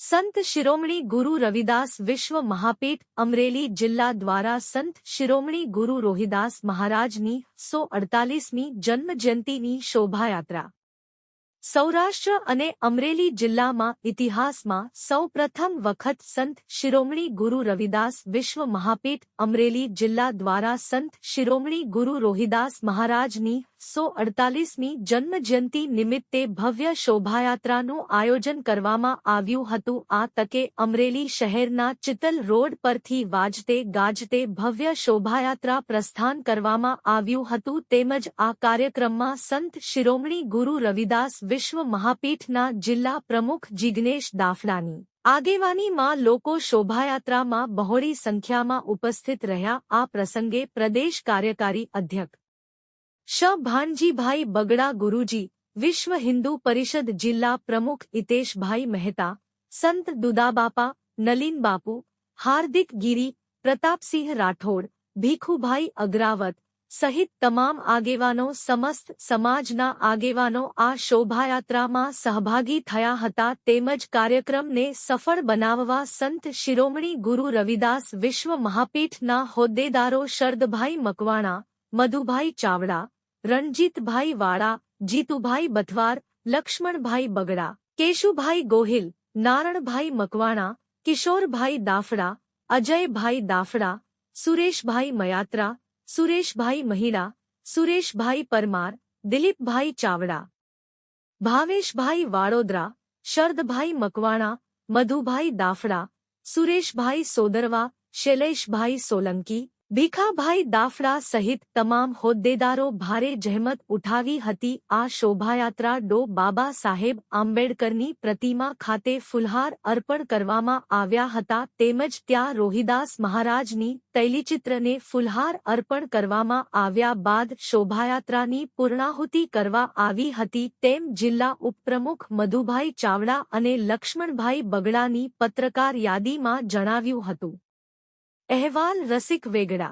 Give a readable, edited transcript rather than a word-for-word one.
संत शिरोमणि गुरु रविदास विश्व महापीठ अमरेली जिल्ला द्वारा संत शिरोमणि गुरु रोहिदास महाराजनी 148મી जन्मजयंतीनी शोभायात्रा सौराष्ट्र अने अमरेली जिल्लामां इतिहासमां सौप्रथम वखत संत शिरोमणि गुरु रविदास विश्व महापीठ अमरेली जिल्ला द्वारा संत शिरोमणि गुरु रोहिदास महाराजनी 148મી जन्मजयंती निमित्ते भव्य शोभायात्रानुं आयोजन करवामां आव्युं हतुं। आ तके अमरेली शहेरना चितल रोड परथी वाजते गाजते भव्य शोभायात्रा प्रस्थान करवामां आव्युं हतुं। तेमज आ कार्यक्रममां संत शिरोमणि गुरु रविदास विश्व महापीठना जिल्ला प्रमुख जिग्नेश दाफड़ानी आगेवानीमां लोको शोभायात्रामां बहोળી संख्यामां उपस्थित रह्या। आ प्रसंगे प्रदेश कार्यकारी अध्यक्ष श भाणजीभाई बगड़ा गुरुजी, विश्व हिंदू परिषद जिल्ला प्रमुख हितेशभाई मेहता, संत दुदाबापा, नलीन बापू, हार्दिक गिरी, प्रतापसिंह राठौड़, भीखुभाई अग्रावत सहित तमाम आगेवानो समस्त समाजना आगेवानो आ शोभायात्रामां सहभागी थया हता। तेमज कार्यक्रमने सफल बनाववा संत शिरोमणि गुरु रविदास विश्व महापीठना होद्देदारो शरदभाई मकवाणा, मधुभाई चावड़ा, रणजीतभाई वाड़ा, जीतुभाई बथवार, लक्ष्मणभाई बगड़ा, केशुभाई गोहिल, नारणभाई मकवाणा, किशोरभाई दाफड़ा, अजयभाई दाफड़ा, सुरेशभाई मयात्रा, सुरेशभाई महिड़ा, सुरेशभाई परमार, दिलीपभाई चावड़ा, भावेशभाई वाड़ोदरा, शरदभाई मकवाणा, मधुभाई दाफड़ा, सुरेशभाई सोदरवा, शैलेशभाई सोलंकी, भीखाभाई दाफड़ा सहित तमाम होद्देदारो भारे जहमत उठावी हती। आ शोभायात्रा डो बाबा साहेब आंबेडकरनी प्रतिमा खाते फुलहार अर्पण करवामां आव्या हता। तेमज त्या रोहिदास महाराजनी तैलीचित्रने फुलहार अर्पण करवामां आव्या बाद शोभायात्रानी पूर्णाहुति करवा आवी हती तेम जिल्ला उपप्रमुख मधुभाई चावड़ा अने लक्ष्मणभाई बगड़ानी पत्रकार यादीमां जणाव्युं हतुं। अहेवाल रसिक वेगड़ा।